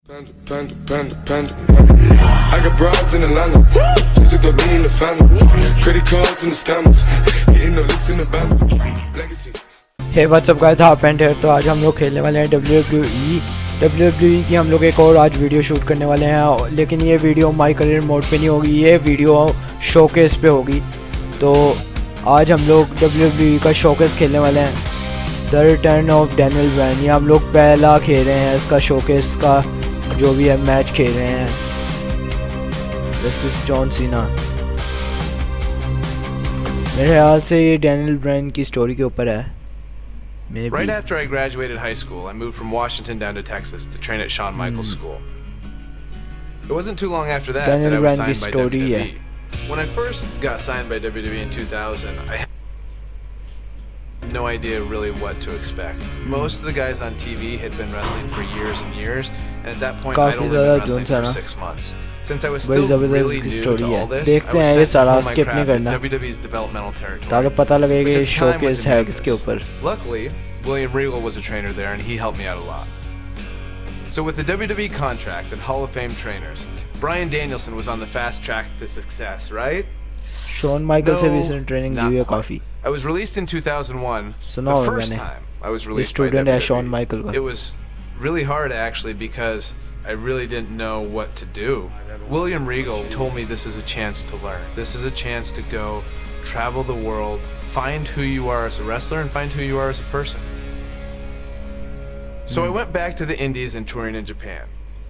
I got broads in Atlanta, just to throw me in the family. Credit cards and the scammers, hitting the licks in the van. Legacies. Hey what's up guys, हाँ paint है। तो आज हम लोग खेलने वाले हैं WWE की हम लोग एक और आज वीडियो शूट करने वाले हैं, लेकिन ये वीडियो माई करियर मोड पे नहीं होगी, ये वीडियो शोकेस पे होगी। तो आज हम लोग WWE का शोकेस खेलने वाले हैं, the return of Daniel Bryan. ये हम लोग पहला खेल रहे हैं इसका शोकेस का जो भी है मैच खेल रहे हैं। This is John Cena. मेरे ख्याल से ये डैनियल ब्रायन की स्टोरी के ऊपर है। Maybe. Right after I graduated high school, I moved from Washington down to Texas to train at Shawn Michaels' school. It wasn't too long after that that I was signed by WWE. When I first got signed by WWE in 2000, I had no idea really what to expect. Most of the guys on TV had been wrestling for years and years, and at that point I'd only been wrestling for 6 months. Since I was still really new to all this, I was sent to hone my craft in WWE's developmental territory, which at the time was immense. Luckily, William Regal was a trainer there, and he helped me out a lot. So with the WWE contract and Hall of Fame trainers, Bryan Danielson was on the fast track to success, right? Shawn Michaels से recent training दी है काफी। I was released in 2001. सुना The first time I was released by student है Shawn WWE. Michaels। It was really hard actually because I really didn't know what to do. William Regal told me this is a chance to learn. This is a chance to go travel the world, find who you are as a wrestler and find who you are as a person. So I went back to the Indies and touring in Japan.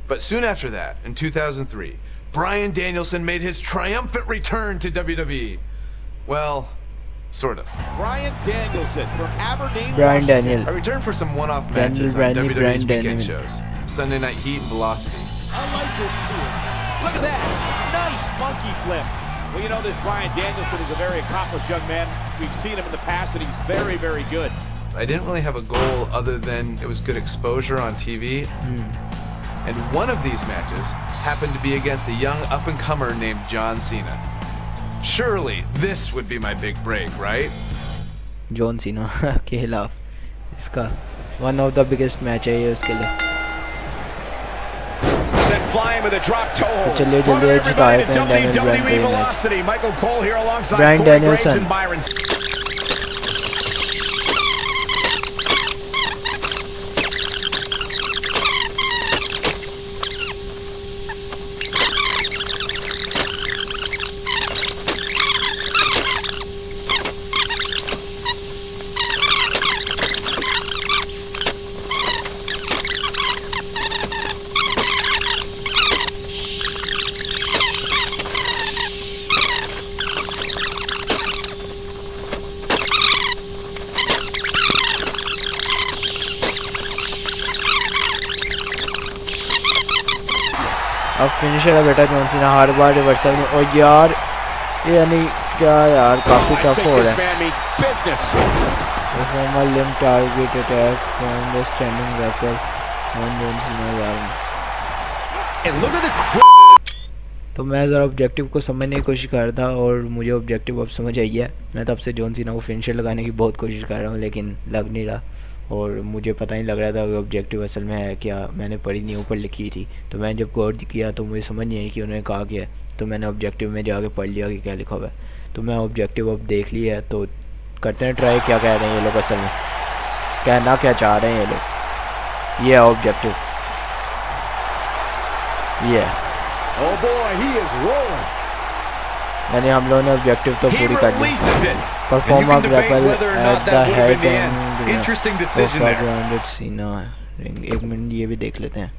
But soon after that, in 2003, Bryan Danielson made his triumphant return to WWE. Well, sort of. Bryan Danielson from Aberdeen, Bryan Washington. Daniel। I returned for some one-off matches on WWE's weekend shows. Sunday Night Heat and Velocity. I like this kid. Look at that. Nice monkey flip. Well, you know, this Bryan Danielson is a very accomplished young man. We've seen him in the past, and he's very, very good. I didn't really have a goal other than it was good exposure on TV. And one of these matches happened to be against a young up-and-comer named John Cena. Surely this would be my big break, right? John Cena के खिलाफ इसका one of the biggest match है ये उसके लिए। Sent flying with a drop toe hold. चलिए जल्दी जिताए थे डैनियल ब्रायन को Velocity. Michael Cole here alongside Bryan Corey Graves Danielson। and Byron. अब फिनिशर है बेटा जॉन सीना हर बार रिवर्सल में। और यार ये यानी क्या यार काफ़ी टफ हो रहा है। परफॉर्मर लिम target attack from the standing rapper on John Cena यार। तो मैं ज़रा ऑब्जेक्टिव को समझने की कोशिश कर रहा था और मुझे ऑब्जेक्टिव अब समझ आई है। मैं तब से जॉन सीना को फिनिशर लगाने की बहुत कोशिश कर रहा हूँ लेकिन लग नहीं रहा, और मुझे पता नहीं लग रहा था कि ऑब्जेक्टिव असल में है क्या। मैंने पढ़ी नहीं, ऊपर लिखी थी, तो मैंने जब गौर किया तो मुझे समझ नहीं आई कि उन्होंने कहा क्या है। तो मैंने ऑब्जेक्टिव में जाके पढ़ लिया कि क्या लिखा हुआ है। तो मैं ऑब्जेक्टिव अब देख लिया है, तो करते हैं ट्राई क्या कह रहे हैं ये लोग, असल में कहना क्या चाह रहे हैं ये लोग। ये है ऑब्जेक्टिव, ये है। यानी हम लोगों ने ऑब्जेक्टिव तो पूरी कर ली। Performer grapple at the head and grounded सीना। एक मिनट ये भी देख लेते हैं।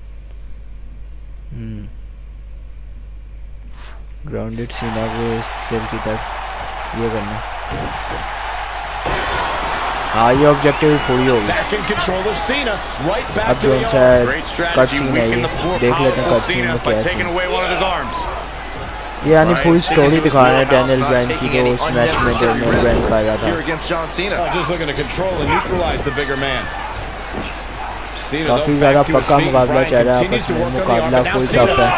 ग्राउंडेड सीना को सिर की तरफ ये करना। हाँ ये ऑब्जेक्टिव पूरी होगी। अब जो कट सीन है ये देख लेते हैं, कट सीन में क्या है। ये यानी पूरी स्टोरी दिखा रहे हैं डैनियल ब्रायन की, जो उस मैच में डैनियल ब्रायन का आया था। काफ़ी ज़्यादा पक्का मुकाबला चल रहा है, आपस में मुकाबला फुल टफ है।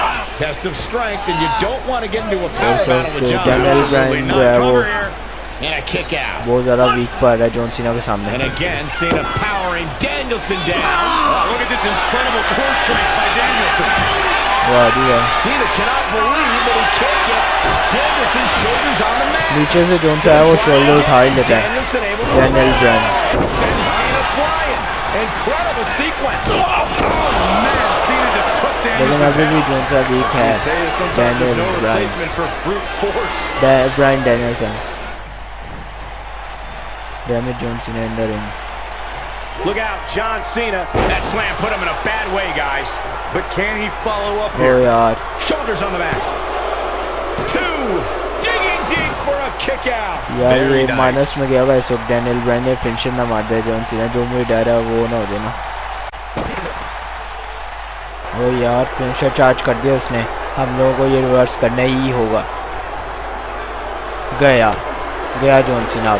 डैनियल ब्रायन जो है वो बहुत ज़्यादा वीक पर है जॉन सीना के सामने। Danielson down. Oh, look at this incredible core strength by Danielson. वाह जी वाह। Cena cannot believe that he can't get Danielson's shoulders on the mat. नीचे से जोन से आया वो शोल्डर उठा ही लेता है Danielson able to Daniel Bryan. send Cena flying. Incredible sequence. Oh man, Cena just took लेकिन Danielson's अभी भी head. जोन सा वीक है Daniel Bryan Bryan Danielson. Damage John Cena in the ring. Look out, John Cena. That slam put him in a bad way, guys. But can he follow up oh here? यार Shoulders on the mat. 2. Digging deep for a kick out. यार Very ये nice. Minus में गया हुआ इस वक्त Daniel Bryan ने finisher ना मार दिया जॉन सीना, जो मुझे डर है वो ना हो जाए ना। ओ यार फिनिशर चार्ज कर दिया उसने, हम लोगों को ये रिवर्स करना ही होगा। गया गया जॉन सीना,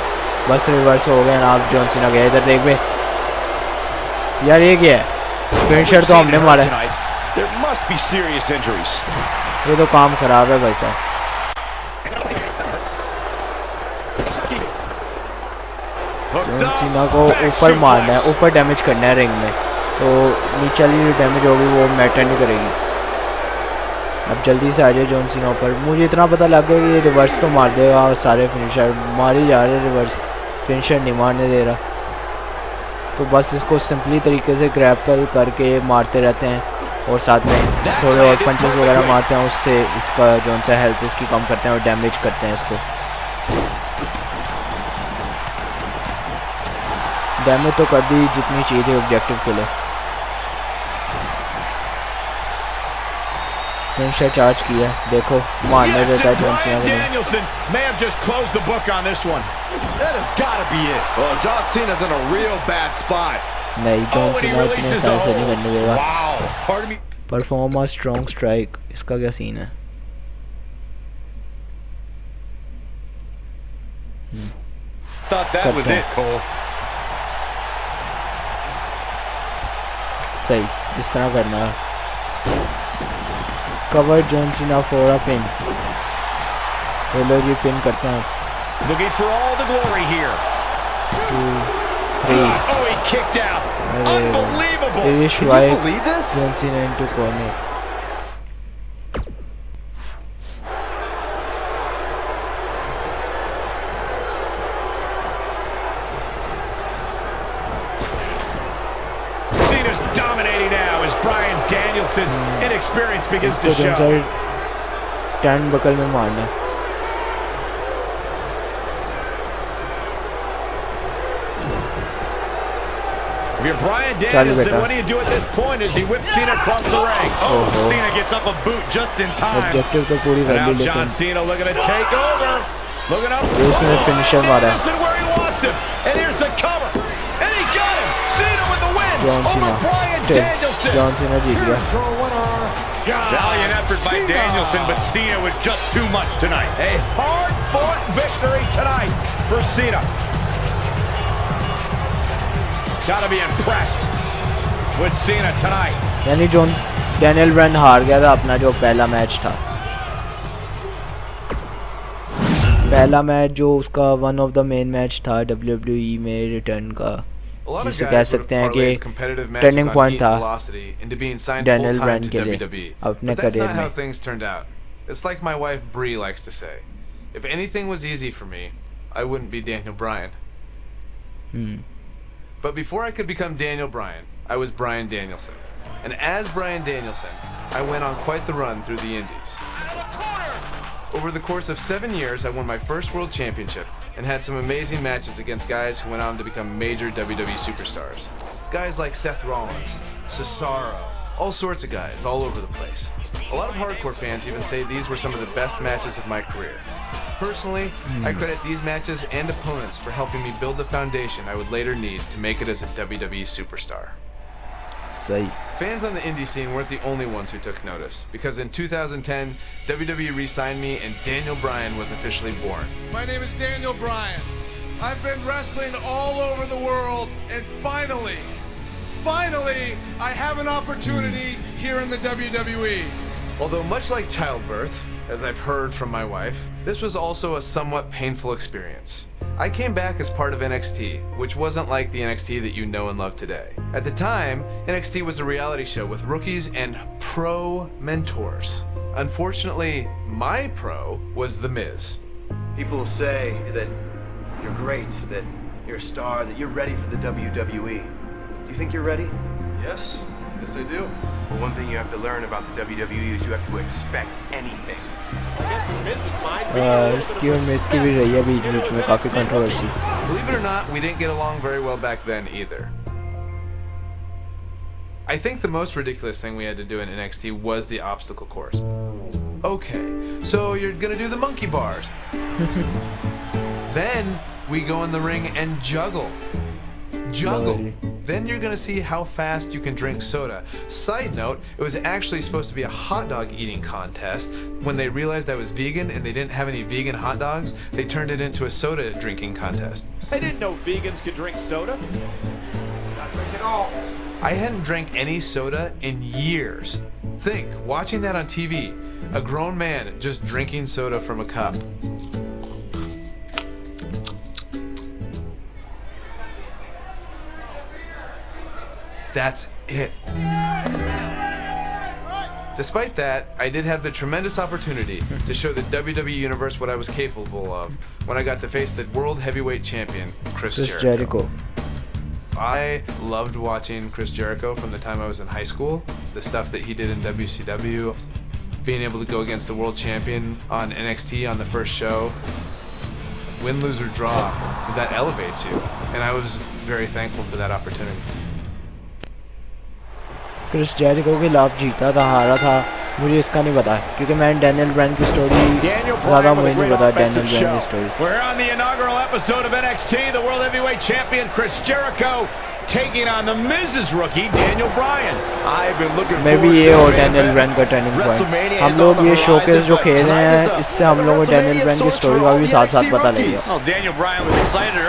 बस रिवर्स हो गया ना। आप जॉन सीना गया, इधर देख बे यार, ये क्या है? फिनिशर तो हमने मारा है। There must be serious injuries. ये तो काम खराब है भाई साहब। जॉन सीना को ऊपर मारना है, ऊपर डैमेज करना है रिंग में, तो नीचे वाली जो डैमेज होगी वो मैटर नहीं करेगी। अब जल्दी से आ जाए जॉन सीना ऊपर। मुझे इतना पता लग गया कि ये रिवर्स तो मार देगा और सारे फिनिशर मार ही जा रहे, रिवर्स फिनिशर नहीं मारने दे रहा। तो बस इसको सिंपली तरीके से ग्रैपल करके मारते रहते हैं और साथ में थोड़े और पंचेस वगैरह मारते हैं, उससे इसका जौन सा हेल्थ इसकी कम करते हैं और डैमेज करते हैं इसको। डैमेज तो कर दी जितनी चाहिए ऑब्जेक्टिव के लिए। फिनिशर चार्ज किया, देखो मारने देता है जॉन सीना को। Danielson may have just closed the book on this one. That has got to be it. Well, John Cena's in a real bad spot. नहीं, जॉन सीना इतने साइज से नहीं करने देगा। Wow. Pardon me. Perform a strong strike, इसका क्या scene है? Thought that was it, Cole. सही, इस तरह करना है। Cover John Cena for a pin. ये लोग ये पिन करते हैं। Looking for all the glory here. 2 3 Oh, he kicked out. Unbelievable. Irish Can white, you believe this? John Cena into corner. Cena's dominating now as Bryan Danielson's inexperience begins to इसको show. Turn buckle में मारना है। If you're Bryan Danielson, what do you do at this point as he whips Cena across the ring? Oh, Cena gets up a boot just in time. Objective तो पूरी So कर now ली, John लेकिन Cena looking to take over. Looking up. उसने finisher मारा है। Danielson where he wants him. And here's the cover. And he got him. Cena with the win John over सीना Bryan Danielson. John Cena जीत गया। Valiant effort by Danielson, but Cena was just too much tonight. A hard-fought victory tonight for Cena. Gotta be impressed with Cena tonight. यानी John Daniel Bryan हार गया था अपना जो पहला match था। पहला मैच जो उसका one of the main match था WWE में रिटर्न का, जिसे कह सकते हैं कि टर्निंग पॉइंट था डैनियल ब्रायन के लिए अपने करियर में। It's like my wife Bree likes to say, if anything was easy for me, I wouldn't be Daniel Bryan. But before I could become Daniel Bryan, I was Bryan Danielson. And as Bryan Danielson, I went on quite the run through the Indies. Over the course of 7 years, I won my first world championship and had some amazing matches against guys who went on to become major WWE superstars. Guys like Seth Rollins, Cesaro, all sorts of guys all over the place. A lot of hardcore fans even say these were some of the best matches of my career. Personally, I credit these matches and opponents for helping me build the foundation I would later need to make it as a WWE superstar. सही। Fans on the indie scene weren't the only ones who took notice, because in 2010, WWE re-signed me and Daniel Bryan was officially born. My name is Daniel Bryan. I've been wrestling all over the world, and finally, I have an opportunity here in the WWE. Although much like childbirth, as I've heard from my wife, this was also a somewhat painful experience. I came back as part of NXT, which wasn't like the NXT that you know and love today. At the time, NXT was a reality show with rookies and pro mentors. Unfortunately, my pro was The Miz. People will say that you're great, that you're a star, that you're ready for the WWE. You think you're ready? Yes I do. Well, one thing you have to learn about the WWE is you have to expect anything. इसकी और miss की भी रही है बीच बीच में काफी controversy. Believe it or not, we didn't get along very well back then either. I think the most ridiculous thing we had to do in NXT was the obstacle course. Okay, so you're gonna do the monkey bars. Then we go in the ring and juggle. Then you're gonna see how fast you can drink soda. Side note, it was actually supposed to be a hot dog eating contest. When they realized I was vegan and they didn't have any vegan hot dogs, they turned it into a soda drinking contest. I didn't know vegans could drink soda. Not drink at all. I hadn't drank any soda in years. Think, watching that on TV, a grown man just drinking soda from a cup. That's it. Despite that, I did have the tremendous opportunity to show the WWE Universe what I was capable of when I got to face the World Heavyweight Champion, Chris Jericho. I loved watching Chris Jericho from the time I was in high school. The stuff that he did in WCW, being able to go against the World Champion on NXT on the first show, win, lose, or draw, that elevates you. And I was very thankful for that opportunity. Chris Jericho के खिलाफ जीता था, हारा था, मुझे इसका नहीं पता क्योंकि मैंने डैनियल ब्रायन की स्टोरी ज़्यादा मुझे नहीं पता. डैनियल ब्रायन की story. We're on the inaugural episode of NXT. The World Heavyweight Champion Chris Jericho taking on the Miz's rookie Daniel Bryan. I've been looking मैं भी ये और डैनियल ब्रायन का टर्निंग पॉइंट. हम लोग ये शोकेस जो खेल रहे हैं इससे हम लोगों को डैनियल ब्रायन की स्टोरी का भी साथ साथ पता लगेगा.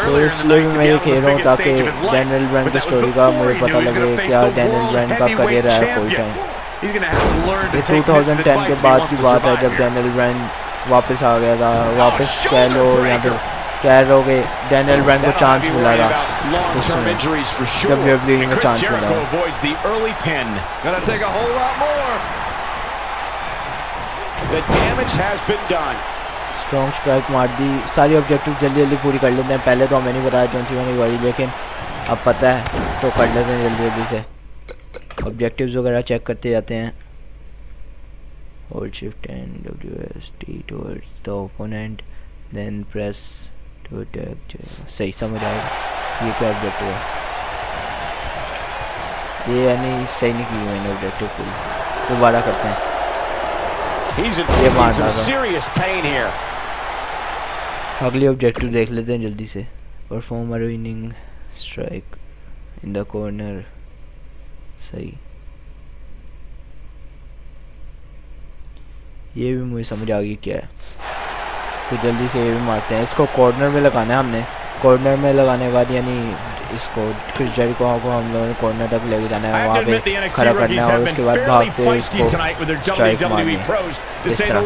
तो इसलिए मैं ये खेल रहा हूँ ताकि डैनियल ब्रायन की स्टोरी का मुझे पता लगे क्या डैनियल ब्रायन का करियर है फुल टाइम. ये 2010 के बाद की बात है जब डैनियल ब्रायन वापस आ गया था. वापस कह लो या फिर कह रहे डैनियल ब्रायन को चांस मिला था WWE में चांस मिला. स्ट्रॉन्ग स्ट्राइक मार दी. सारी ऑब्जेक्टिव जल्दी जल्दी पूरी कर लेते हैं. पहले तो हमें नहीं बताया जॉन सीना की बारी, लेकिन अब पता है तो कर लेते हैं जल्दी जल्दी से. ऑब्जेक्टिव्स वगैरह चेक करते जाते हैं. Hold shift and WSD towards the opponent then press to attack. सही समझ आएगा ये क्या ऑब्जेक्टिव है. ये यानी सही नहीं की मैंने ऑब्जेक्टिव पूरी. दोबारा करते हैं. ये मार रहा. अगली ऑब्जेक्टिव देख लेते हैं जल्दी से. Perform a winning strike in the corner. सही. ये भी मुझे समझ आ गई क्या है. तो जल्दी से ये भी मारते हैं. इसको कॉर्नर में लगाना है हमने. कॉर्नर में लगाने के बाद यानी इसको क्रिस जेरिको को हम लोगों ने कॉर्नर तक लेके जाना है. वहाँ पे खड़ा करना है और उसके बाद भागते हुए इसको स्ट्राइक मारनी है. इस तरह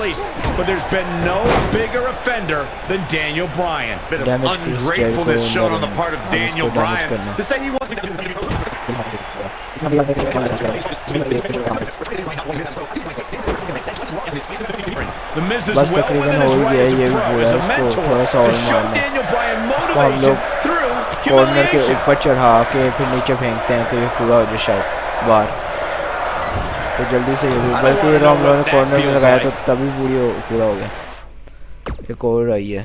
बस तकरीबन हो ही गया. ये भी पूरा है. इसको थोड़ा सा और मारना है. इसको हम लोग कॉर्नर के ऊपर चढ़ा के फिर नीचे फेंकते हैं तो ये पूरा हो जाए शायद बाहर. तो जल्दी से ये भी बल्कि ये हम लोगों ने कॉर्नर में लगाया तो तभी पूरा हो गया. एक और आई है.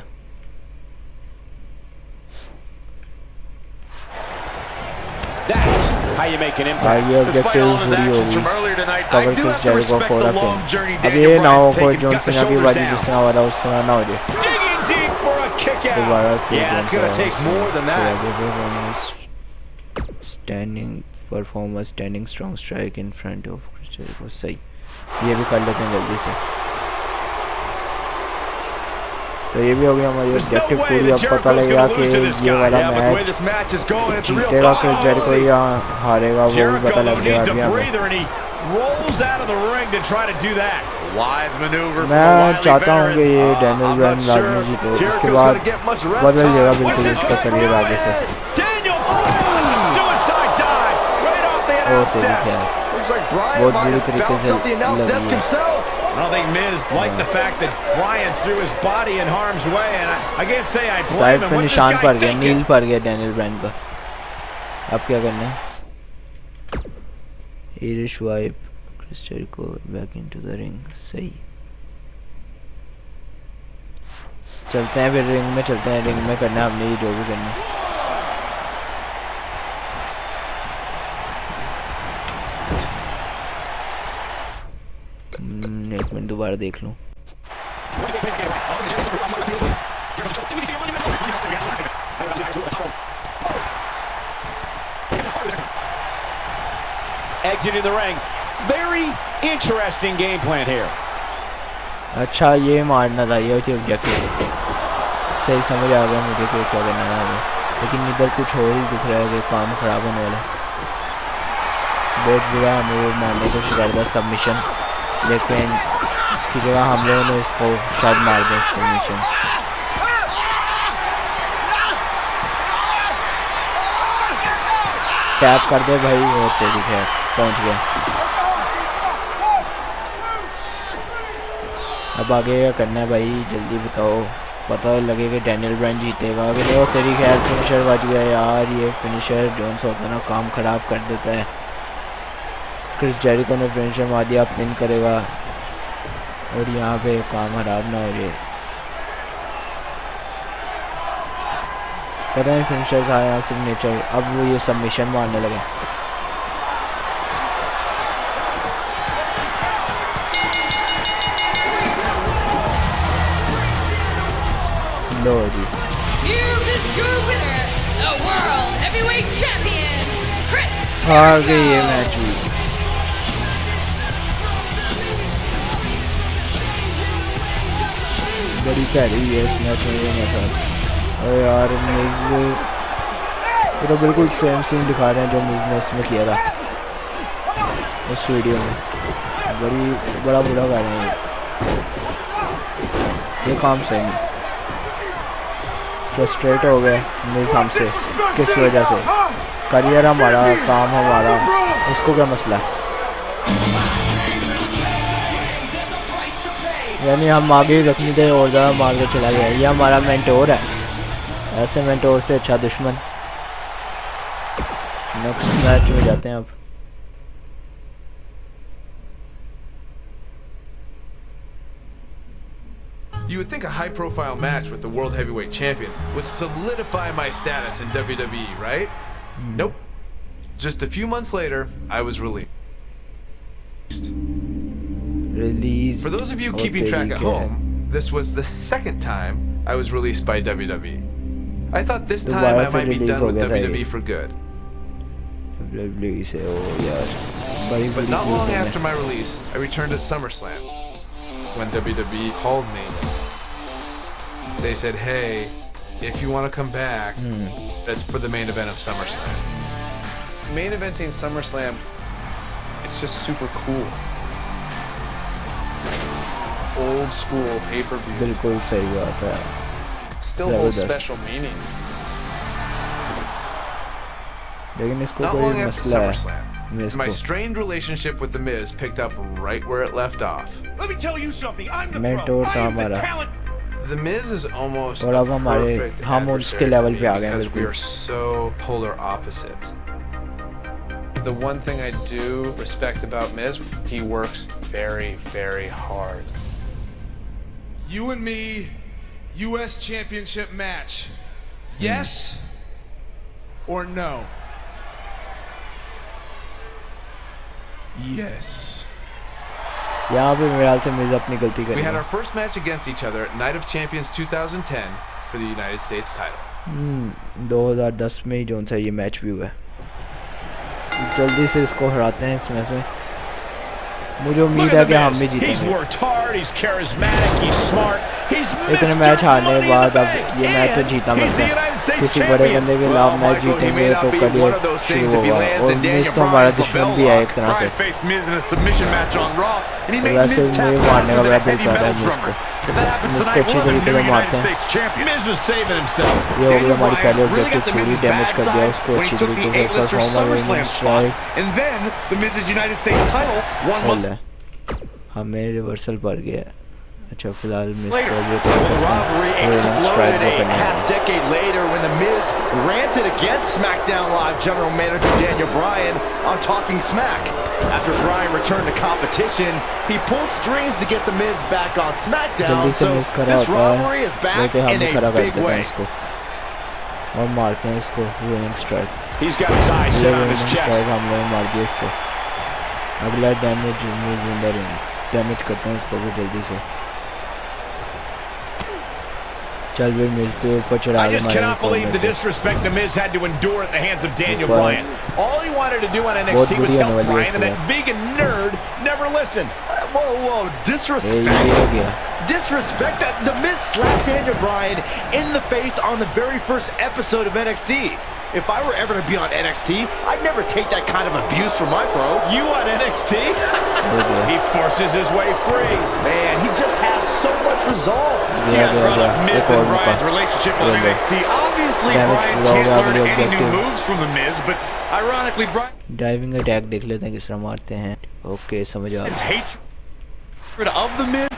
ये ऑब्जेक्टिव पूरी होगी. कवर किस जेरिको को रखें. अब ये ना हो कोई जॉन सीना की बाजी जिस तरह वाला उस तरह ना हो जाए. दोबारा से standing performer standing strong strike in front of Jericho. सही. ये भी कर लेते हैं जल्दी से. तो ये भी हो गया हमारी ऑब्जेक्टिव पूरी. अब पता लगेगा कि ये वाला मैच जीतेगा कि जेरिको या हारेगा वो भी पता लग गया. rolls out of the ring to try to do that. Wise maneuver from a मैं wily चाहता हूँ कि ये veteran. Daniel I'm Bryan not बाद sure में जीते, उसके Jericho's बाद gonna get much rest बदल जाएगा time. बिल्कुल What's इसका this करियर gonna आगे से। be? Daniel Bryan, suicide dive right off the ओ announce तेरी desk. क्या Looks like Bryan बहुत might बुरी have तरीके bounced से off the announce लगी desk है। himself. I don't think Miz liked the fact that Bryan threw his body in harm's way, and I can't say I blame side him. पे What's this निशान guy पड़ गया, thinking? नील पड़ गया Daniel Bryan का। अब क्या करना है? Irish wipe, Chris Jericho back into the ring, सही। चलते हैं फिर रिंग में, चलते हैं रिंग में करना है हमने ये जो भी करना है। एक मिनट दोबारा देख लूं। Exiting the ring. Very interesting game plan here. अच्छा ये मारना था, ये थी ऑब्जेक्टिव। सही समझ आ गया मुझे कि क्या करना है हमें, लेकिन इधर कुछ और ही दिख रहा है कि काम खराब होने वाला है। बहुत बुरा हमें वो मारने की कोशिश कर रहा सबमिशन, लेकिन इसकी जगह हम लोगों ने इसको शायद मार दिया सबमिशन। टैप कर दे भाई, और तेरी है पहुंच गया। अब आगे क्या करना है भाई, जल्दी बताओ, पता लगे कि डैनियल ब्रायन जीतेगा कि नहीं। और तेरी खैर फिनिशर बच गया यार, ये फिनिशर जोन्स होता है ना काम ख़राब कर देता है। क्रिस जेरिको ने फिनिशर मार दिया, पिन करेगा और यहाँ पे काम खराब ना हो जाए। पता नहीं फिनिशर था यहाँ सिग्नेचर, अब वो ये सबमिशन मारने लगे। लो जी, Here is your winner, the World Heavyweight Champion, Chris आ गई ये Jericho. मैच भी। बड़ी प्यारी है इस मैच में ये मैच। और यार मिज ये तो बिल्कुल सेम सीन दिखा रहे हैं जो मिज ने उसमें किया था उस वीडियो में। बड़ा बुरा कर रहे हैं ये काम सही नहीं। फ्रस्ट्रेट हो गए मिज हमसे, किस वजह से? करियर हमारा, काम हमारा, उसको क्या मसला है? यानी हम आगे जख्मी थे और ज़्यादा मार के चला गया। ये हमारा मेंटोर है, ऐसे मेंटोर से अच्छा दुश्मन। नेक्स्ट मैच में जाते हैं अब। You would think a high-profile match with the World Heavyweight Champion would solidify my status in WWE, right? Nope. Just a few months later, I was released. For those of you keeping track at home, this was the second time I was released by WWE. I thought this time I might be done with WWE for good. But not long after my release, I returned at SummerSlam. When WWE called me, they said, hey, if you want to come back, that's for the main event of SummerSlam. Main eventing SummerSlam, it's just super cool. Old school pay-per-view. बिल्कुल सही बात है। Still holds special meaning. लेकिन इसको Not कोई long after मसला है SummerSlam, my strained relationship with The Miz picked up right where it left off. Let me tell you something. I'm the mentor pro. था I am the हमारा, talent. The Miz is almost और a अब हमारे perfect हम उसके adversary level for पे आ me गए हैं because we बिल्कुल। are so polar opposite. The one thing I do respect about Miz, he works very, very hard. You and me, U.S. Championship match. Yes or no? Yes. यहाँ पे मेरे ख्याल से मिज अपनी गलती We had करेगा। our first match against each other at Night of Champions 2010 for the United States title. 2010 में ही zone सा ये मैच भी हुआ है। जल्दी से इसको हराते हैं इसमें से। मुझे उम्मीद है कि हम भी जीतेंगे। इतने मैच हारने के बाद अब ये मैच तो जीता मत है। States किसी बड़े champion. बंदे के Well, लाभ मैच Michael, he जीतेंगे may तो not be career one of those शुरू things if he होगा lands और in मिस Daniel तो हमारा Bryan's दुश्मन labella भी है lock. एक तरह से Bryan faced Miz in a submission match on Raw, and he made वैसे Miz tap मुझे faster मारने का than बड़ा a दिल heavy कर रहा है metal मिस drummer. को If that happens मिस को tonight, अच्छी we'll have a तरीके new से मारते United हैं States champion. Miz was saving himself. ये हो गया Daniel हमारी Bryan पहले really got ऑब्जेक्टिव the पूरी Miz's डैमेज bad कर दिया side उसको when he अच्छी took the तरीके से A-lister performer SummerSlam winning spot, strike and then the Miz's United States title 1 month हमें रिवर्सल पड़ गया है अच्छा फिलहाल मिस later. को भी Well, the rivalry exploded a half-decade later when The Miz ranted against SmackDown Live General Manager Daniel Bryan on Talking Smack. After Bryan returned to competition, he pulled strings to get The Miz back on SmackDown, so this rivalry is back in a big way. और मारते हैं इसको winning strike He's got his eyes set on his chest. हम लोग मार दिया इसको अगला डैमेज डैमेज करते हैं इसको भी जल्दी से चल भी मिलते ऊपर चढ़ा I just cannot believe the disrespect The Miz had to endure at the hands of Daniel Bryan. All he wanted to do on NXT was help Bryan, and that vegan nerd never listened. Whoa, disrespect. Disrespect that The Miz slapped Daniel Bryan in the face on the very first episode of NXT. If I were ever to be on NXT, I'd never take that kind of abuse from my bro. You on NXT? He forces his way free. Man, he just has so much resolve. Yeah, brought up Miz and Bryan's relationship on NXT. Obviously, Bryan can't learn any new moves from The Miz, but ironically, Bryan... Diving attack देख लेते हैं किस तरह मारते हैं. Okay, समझ आ. His hatred of The Miz...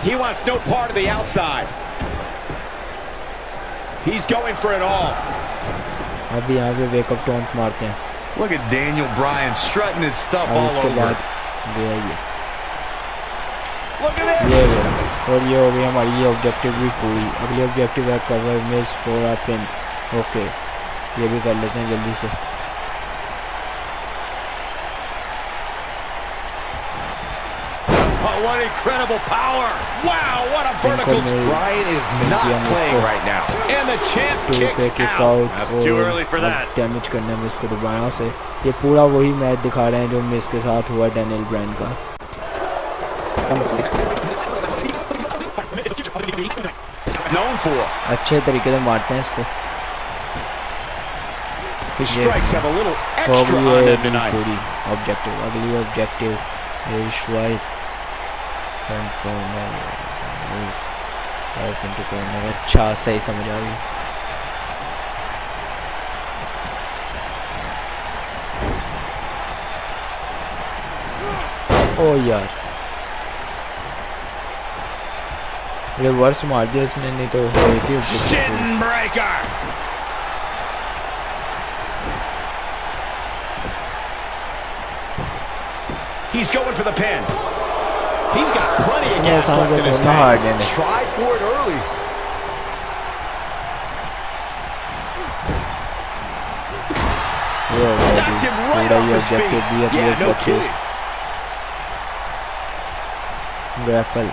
He wants no part of the outside. He's going for it all. अभी यहाँ पे वेकअप टॉन्ट मारते हैं. Look at Daniel Bryan strutting his stuff all over. Look at this. और ये हो गई हमारी ये ऑब्जेक्टिव भी पूरी. अगली ऑब्जेक्टिव है cover miss for a pin. Okay ये भी कर लेते हैं जल्दी से. Oh, what incredible power! Wow, what a vertical! Bryan is not playing right now, and the champ kicks out. That's too early for that. Damage करने में इसको दोबारा से. ये पूरा वही मैच दिखा रहे हैं जो मिस के साथ हुआ डैनियल ब्रायन का. Known for. अच्छे तरीके से मारते हैं इसको. His strikes have a little extra on them tonight. Objective अगली ऑब्जेक्टिव स्वाइप कॉर्नर. अच्छा सही समझ आ गई. ओ यार रिवर्स मार दिया इसने नहीं तो होई थी. He's going for the pin. He's got plenty of gas left in his tank. Tried for it early. Knocked him right off his feet. Yeah, no kidding. Grapple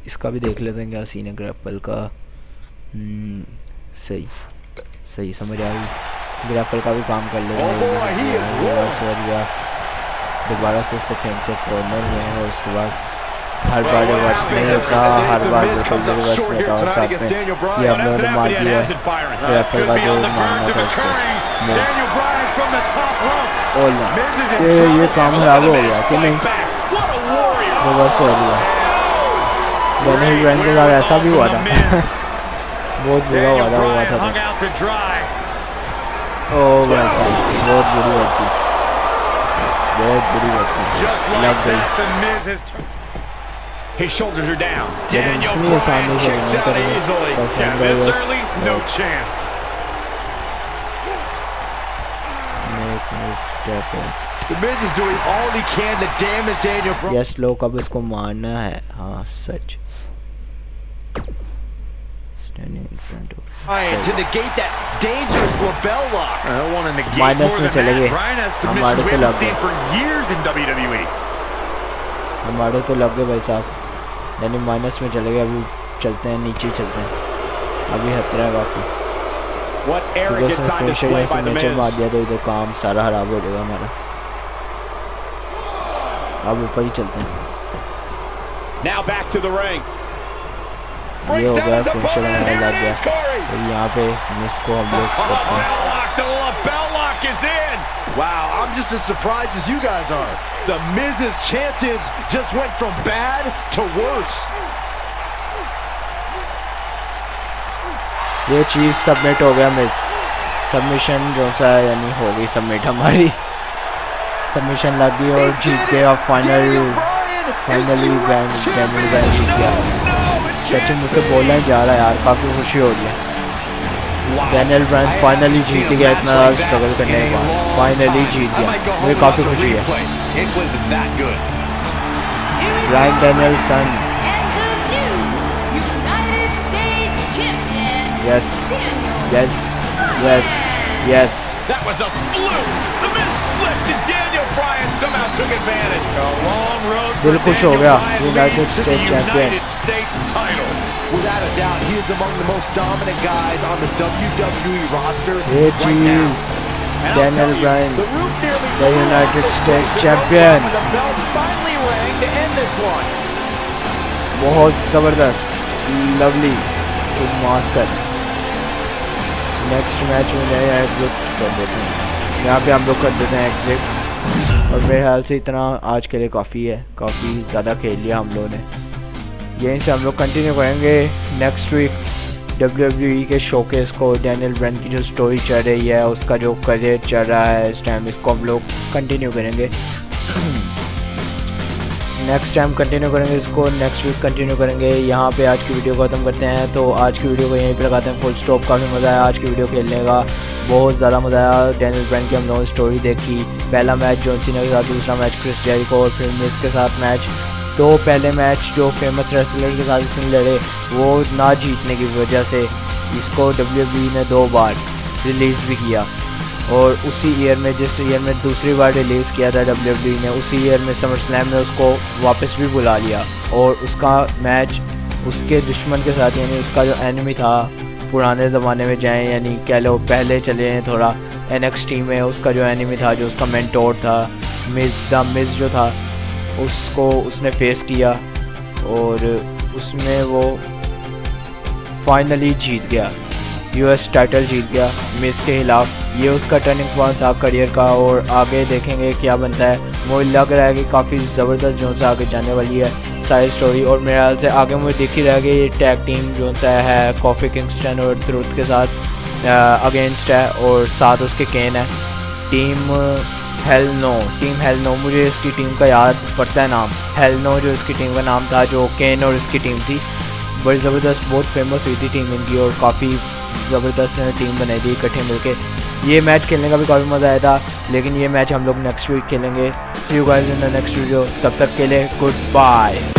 इसका भी देख लेते हैं क्या सीन है ग्रैपल का. सही सही समझ आ गई. ग्रैपल का भी काम कर लेते हैं. दोबारा से इसको फेंकते कॉर्नर में और उसके बाद हर बार रिवर्स नहीं होता. हर बार रिवर्स नहीं होता. और साथ में ये हम लोगों ने मार दिया. ग्रैपल का जो मारना था उसको. ये काम खराब हो गया कि नहीं. रिवर्स हो गया. डैनियल ब्रायन के साथ ऐसा भी हुआ था. बहुत बुरा हुआ था ओ वैसा बहुत बुरी बात थी. बहुत बुरी बात थी. लग गई. His shoulders are down. Daniel Bryan kicks out easily. There's certainly no chance. The Miz is doing all he can to damage Daniel Bryan. Yes, लोग अब इसको मारना है. हाँ सच. To negate that dangerous label lock. I don't want to negate minus more में than चले that. गए, Bryan has हमारे submissions we तो haven't लग seen गए, for years in WWE. हमारे तो लग गए भाई साहब, यानी माइनस में चले गए। अभी चलते हैं, नीचे चलते हैं, अभी खतरा है काफ़ी। What arrogance on display by the नीचे मार Miz. दिया तो इधर काम सारा खराब हो जाएगा हमारा। अब ऊपर ही चलते हैं। Now back to the ring. ये हो गया, फिनिशर हमारा लग गया। तो यहाँ पे मिस को हम लोग करते हैं। The lapel lock is in. Wow, I'm just as surprised as you guys are. The Miz's chances just went from bad to worse. ये चीज़ सबमिट हो गया मिस, सबमिशन जो सा है, यानी हो गई सबमिट हमारी, सबमिशन लग गई और जीत गए। और फाइनली डैनियल ब्रायन जीत गया। सच मुझसे बोलना ही जा रहा है यार, काफ़ी खुशी हो रही है। डैनियल ब्रायन फाइनली जीत गया, इतना स्ट्रगल करने के बाद फाइनली जीत गया, मुझे काफ़ी खुशी है। Bryan Danielson, yes yes yes yes. That was a fluke. The Miz slipped and Daniel Bryan somehow took advantage. A long road for दिल खुश हो Daniel गया, Bryan United leads to the states champion. United States title. Without a doubt, he is among the most dominant guys on the WWE roster ये right now. Cheese Daniel Bryan The room nearly the United states champion, the bell finally rang to end this one. बहुत ज़बरदस्त, lovely, एक master. Next match में नए exit कर देते हैं, यहाँ पे हम लोग कर देते हैं एग्जिट। और मेरे ख्याल से इतना आज के लिए काफ़ी है, काफ़ी ज़्यादा खेल लिया हम लोगों ने। यहीं से हम लोग कंटिन्यू करेंगे नेक्स्ट वीक WWE के शोकेस को। डैनियल ब्रायन की जो स्टोरी चल रही है, उसका जो करियर चल रहा है इस टाइम, इसको हम लोग कंटिन्यू करेंगे। नेक्स्ट टाइम कंटिन्यू करेंगे इसको, नेक्स्ट वीक कंटिन्यू करेंगे। यहाँ पे आज की वीडियो को ख़त्म करते हैं। तो आज की वीडियो को यहीं पे लगाते हैं फुल स्टॉप। काफ़ी मज़ा आया आज की वीडियो खेलने का, बहुत ज़्यादा मज़ा आया। डैनियल ब्रायन की हम लोगों ने स्टोरी देखी, पहला मैच जॉन सीना के साथ, दूसरा मैच क्रिस जेरिको और फिर मिस के साथ मैच। तो पहले मैच जो फेमस रेसलर के साथ इसने लड़े, वो ना जीतने की वजह से इसको WWE ने 2 बार रिलीज़ भी किया। और उसी ईयर में, जिस ईयर में दूसरी बार रिलीज़ किया था WWE ने, उसी ईयर में समर स्लैम में उसको वापस भी बुला लिया। और उसका मैच उसके दुश्मन के साथ, यानी उसका जो एनिमी था पुराने ज़माने में जाएं, यानी कह लो पहले चले हैं थोड़ा NXT में, उसका जो एनिमी था, जो उसका मेंटोर था, मिज जो था, उसको उसने फेस किया और उसमें वो फाइनली जीत गया, US टाइटल जीत गया मिस के खिलाफ। ये उसका टर्निंग पॉइंट था करियर का, और आगे देखेंगे क्या बनता है। मुझे लग रहा है कि काफ़ी ज़बरदस्त जो सा आगे जाने वाली है सारी स्टोरी। और मेरे ख्याल से आगे मुझे दिख ही रहा है कि ये टैग टीम जो सा है कॉफी किंगस्टन और ट्रुथ के साथ अगेंस्ट है, और साथ उसके केन है। टीम हेल नो, मुझे इसकी टीम का याद पड़ता है नाम, हेल नो जो इसकी टीम का नाम था, जो केन और इसकी टीम थी। बड़ी ज़बरदस्त, बहुत फेमस हुई थी टीम इनकी, और काफ़ी ज़बरदस्त टीम बनाई थी इकट्ठे मिलके। ये मैच खेलने का भी काफ़ी मज़ा आया था, लेकिन ये मैच हम लोग नेक्स्ट वीक खेलेंगे। See you guys in the next video, तब तक के लिए गुड बाय।